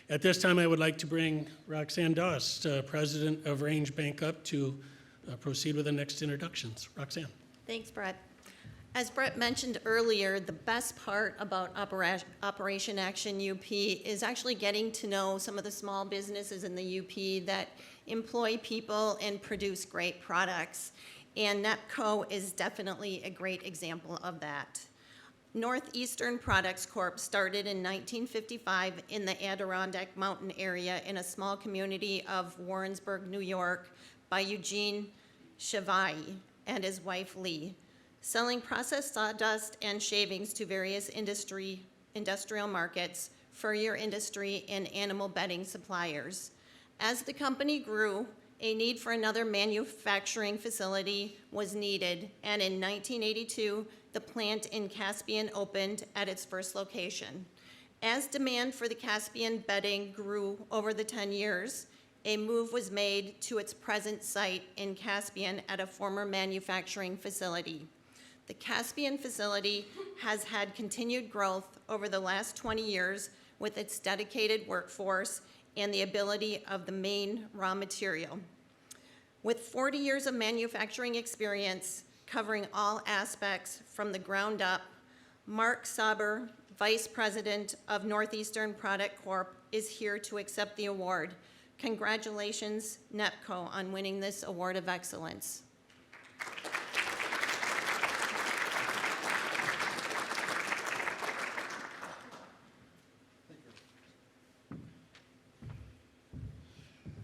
At this time, I would like to bring Roxanne Dost, President of Range Bank, up to proceed with the next introductions. Roxanne. Thanks, Brett. As Brett mentioned earlier, the best part about Operation Action UP is actually getting to know some of the small businesses in the UP that employ people and produce great products. And NEPCO is definitely a great example of that. Northeastern Products Corp. started in 1955 in the Adirondack Mountain area in a small community of Warrensburg, New York, by Eugene Chevai and his wife Lee, selling processed sawdust and shavings to various industrial markets, furrier industry, and animal bedding suppliers. As the company grew, a need for another manufacturing facility was needed, and in 1982, the plant in Caspian opened at its first location. As demand for the Caspian bedding grew over the 10 years, a move was made to its present site in Caspian at a former manufacturing facility. The Caspian facility has had continued growth over the last 20 years with its dedicated workforce and the ability of the main raw material. With 40 years of manufacturing experience covering all aspects from the ground up, Mark Sauber, Vice President of Northeastern Product Corp., is here to accept the award. Congratulations, NEPCO, on winning this award of excellence.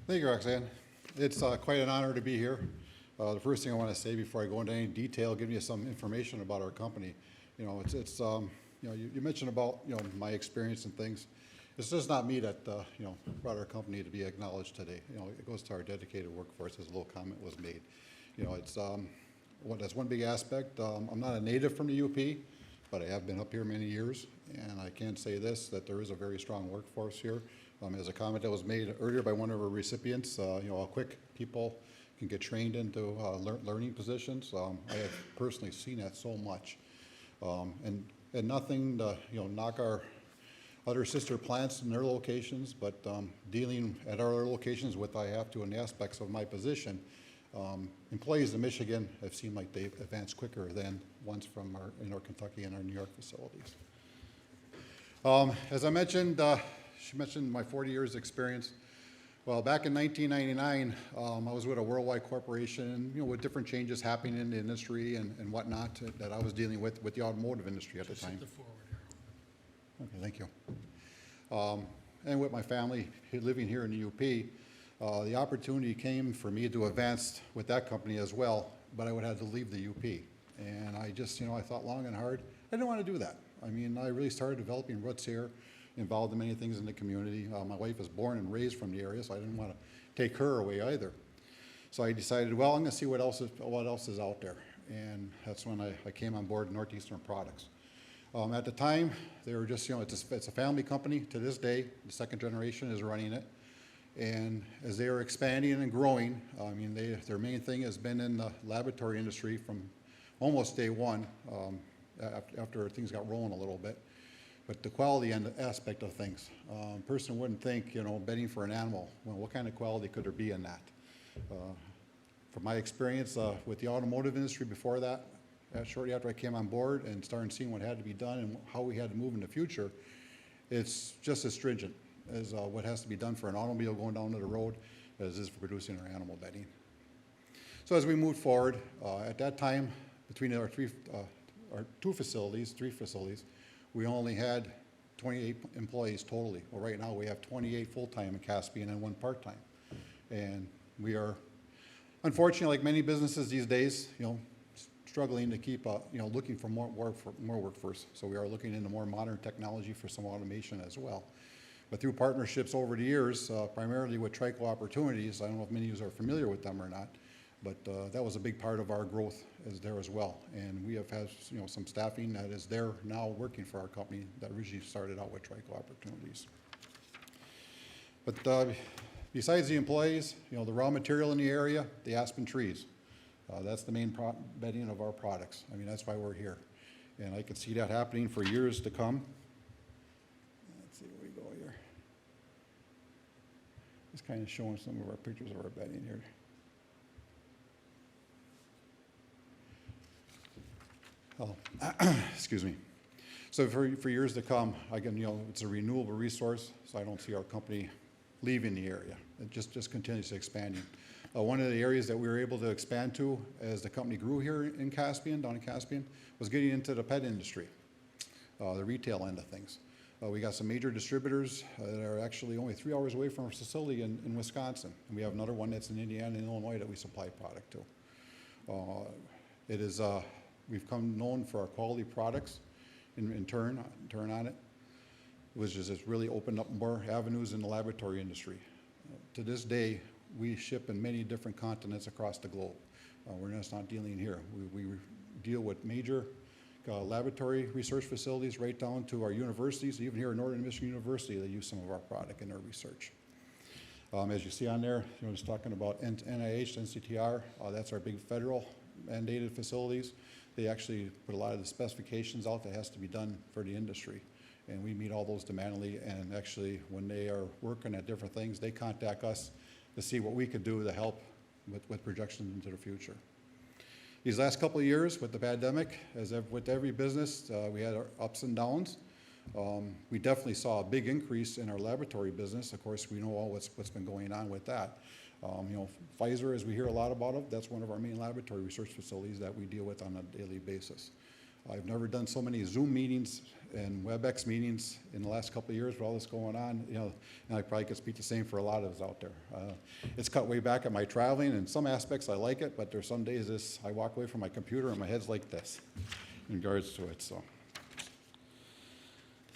Thank you, Roxanne. It's quite an honor to be here. The first thing I want to say before I go into any detail, give you some information about our company. You know, you mentioned about, my experience and things. It's just not me that, brought our company to be acknowledged today. It goes to our dedicated workforce, as a little comment was made. That's one big aspect. I'm not a native from the UP, but I have been up here many years, and I can say this, that there is a very strong workforce here. As a comment that was made earlier by one of our recipients, how quick people can get trained into learning positions. I have personally seen that so much. And nothing to, knock our other sister plants in their locations, but dealing at our other locations with I have to in the aspects of my position, employees in Michigan have seemed like they've advanced quicker than ones from our Kentucky and our New York facilities. As I mentioned, she mentioned my 40 years experience. Well, back in 1999, I was with a worldwide corporation, with different changes happening in the industry and whatnot that I was dealing with the automotive industry at the time. Just hit the forward arrow. Okay, thank you. And with my family living here in the UP, the opportunity came for me to advance with that company as well, but I would have to leave the UP. And I just, I thought long and hard. I didn't want to do that. I mean, I really started developing roots here, involved in many things in the community. My wife was born and raised from the area, so I didn't want to take her away either. So I decided, well, I'm going to see what else is out there. And that's when I came on board Northeastern Products. At the time, they were just, it's a family company to this day. The second generation is running it. And as they were expanding and growing, their main thing has been in the laboratory industry from almost day one, after things got rolling a little bit. But the quality and the aspect of things, a person wouldn't think, bedding for an animal, well, what kind of quality could there be in that? From my experience with the automotive industry before that, shortly after I came on board and started seeing what had to be done and how we had to move in the future, it's just as stringent as what has to be done for an automobile going down to the road as is for producing our animal bedding. So as we moved forward, at that time, between our three facilities, we only had 28 employees totally. Well, right now we have 28 full-time in Caspian and 1 part-time. And we are, unfortunately, like many businesses these days, struggling to keep, looking for more workforce. So we are looking into more modern technology for some automation as well. But through partnerships over the years, primarily with Trico Opportunities, I don't know if many of you are familiar with them or not, but that was a big part of our growth is there as well. And we have had some staffing that is there now working for our company that originally started out with Trico Opportunities. But besides the employees, the raw material in the area, the aspen trees. That's the main bedding of our products. That's why we're here. And I can see that happening for years to come. Let's see where we go here. Just kind of showing some of our pictures of our bedding here. Oh, excuse me. So for years to come, again, it's a renewable resource, so I don't see our company leaving the area. It just continues expanding. One of the areas that we were able to expand to as the company grew here in Caspian, down in Caspian, was getting into the pet industry, the retail end of things. We got some major distributors that are actually only 3 hours away from our facility in Wisconsin. And we have another one that's in Indiana and Illinois that we supply product to. We've come known for our quality products in turn on it, which has just really opened up more avenues in the laboratory industry. To this day, we ship in many different continents across the globe. We're just not dealing here. We deal with major laboratory research facilities right down to our universities. Even here at Northern Michigan University, they use some of our product in their research. As you see on there, it's talking about NIH, NCTR. That's our big federal mandated facilities. They actually put a lot of the specifications out that has to be done for the industry. And we meet all those demandingly, and actually when they are working at different things, they contact us to see what we could do to help with projections into the future. These last couple of years with the pandemic, with every business, we had our ups and downs. We definitely saw a big increase in our laboratory business. Of course, we know all what's been going on with that. Pfizer, as we hear a lot about it, that's one of our main laboratory research facilities that we deal with on a daily basis. I've never done so many Zoom meetings and WebEx meetings in the last couple of years with all this going on, and I probably could speak the same for a lot of us out there. It's cut way back at my traveling. In some aspects, I like it, but there's some days I walk away from my computer and my head's like this in regards to it.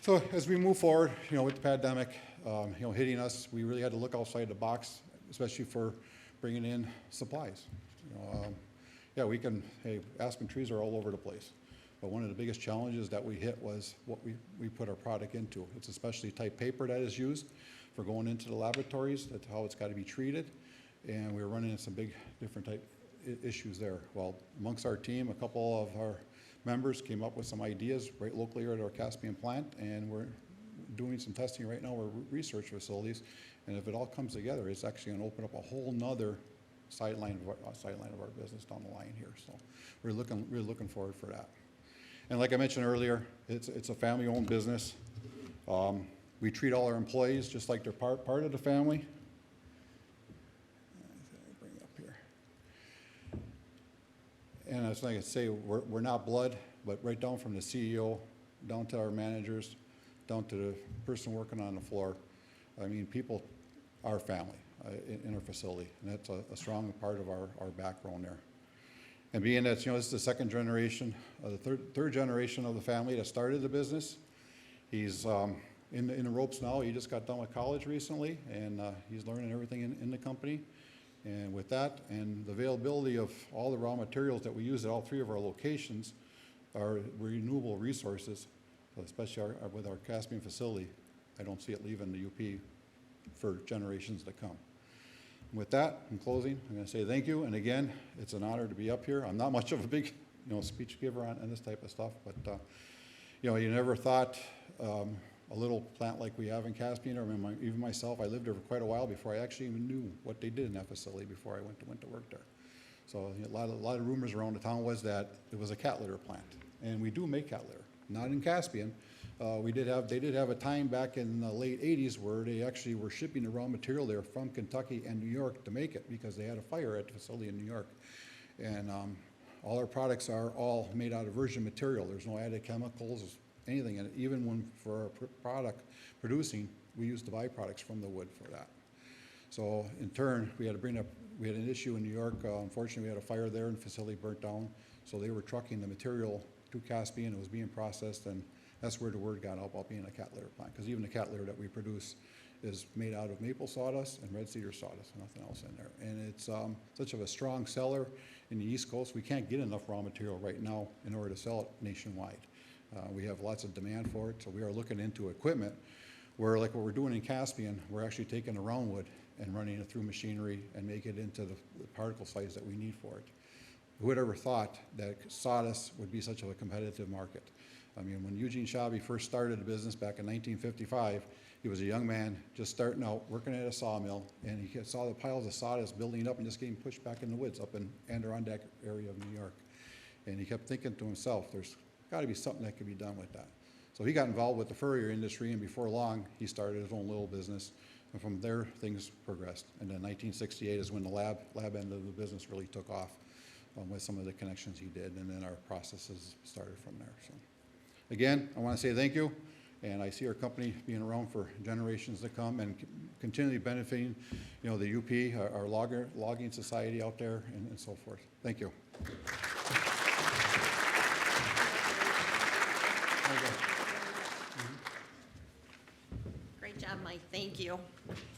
So as we move forward, with the pandemic, hitting us, we really had to look outside the box, especially for bringing in supplies. Aspen trees are all over the place. But one of the biggest challenges that we hit was what we put our product into. It's a specialty type paper that is used for going into the laboratories. That's how it's got to be treated. And we were running into some big different type issues there. Well, amongst our team, a couple of our members came up with some ideas right locally here at our Caspian plant, and we're doing some testing right now. We're research facilities, and if it all comes together, it's actually going to open up a whole nother sideline of our business down the line here. So we're really looking forward for that. And like I mentioned earlier, it's a family-owned business. We treat all our employees just like they're part of the family. Bring it up here. And as I say, we're not blood, but right down from the CEO, down to our managers, down to the person working on the floor. I mean, people are family in our facility, and that's a strong part of our backbone there. And being that, this is the second generation, the third generation of the family that started the business. He's in the ropes now. He just got done with college recently, and he's learning everything in the company. And with that and the availability of all the raw materials that we use at all 3 of our locations are renewable resources, especially with our Caspian facility. I don't see it leaving the UP for generations to come. With that, in closing, I'm going to say thank you. And again, it's an honor to be up here. I'm not much of a big, speech giver on this type of stuff, but you never thought a little plant like we have in Caspian, or even myself, I lived there for quite a while before I actually even knew what they did in that facility before I went to work there. So a lot of rumors around the town was that it was a cat litter plant, and we do make cat litter, not in Caspian. They did have a time back in the late 80s where they actually were shipping the raw material there from Kentucky and New York to make it because they had a fire at the facility in New York. And all our products are all made out of virgin material. There's no added chemicals, anything in it. Even when for our product producing, we use the byproducts from the wood for that. So in turn, we had an issue in New York. Unfortunately, we had a fire there and the facility burnt down. So they were trucking the material to Caspian. It was being processed, and that's where the word got out about being a cat litter plant, because even the cat litter that we produce is made out of maple sawdust and red cedar sawdust, nothing else in there. And it's such of a strong seller in the East Coast. We can't get enough raw material right now in order to sell it nationwide. We have lots of demand for it, so we are looking into equipment where, like what we're doing in Caspian, we're actually taking the roundwood and running it through machinery and make it into the particle size that we need for it. Who would ever thought that sawdust would be such a competitive market? I mean, when Eugene Schaube first started the business back in 1955, He was a young man, just starting out, working at a sawmill, and he saw the piles of sawdust building up and just getting pushed back in the woods up in Adirondack area of New York. And he kept thinking to himself, there's got to be something that could be done with that. So he got involved with the furrier industry, and before long, he started his own little business. And from there, things progressed. And then 1968 is when the lab end of the business really took off with some of the connections he did, and then our processes started from there. So, again, I want to say thank you, and I see our company being around for generations to come and continually benefiting, you know, the UP, our logging society out there, and so forth. Thank you. Great job, Mike. Thank you.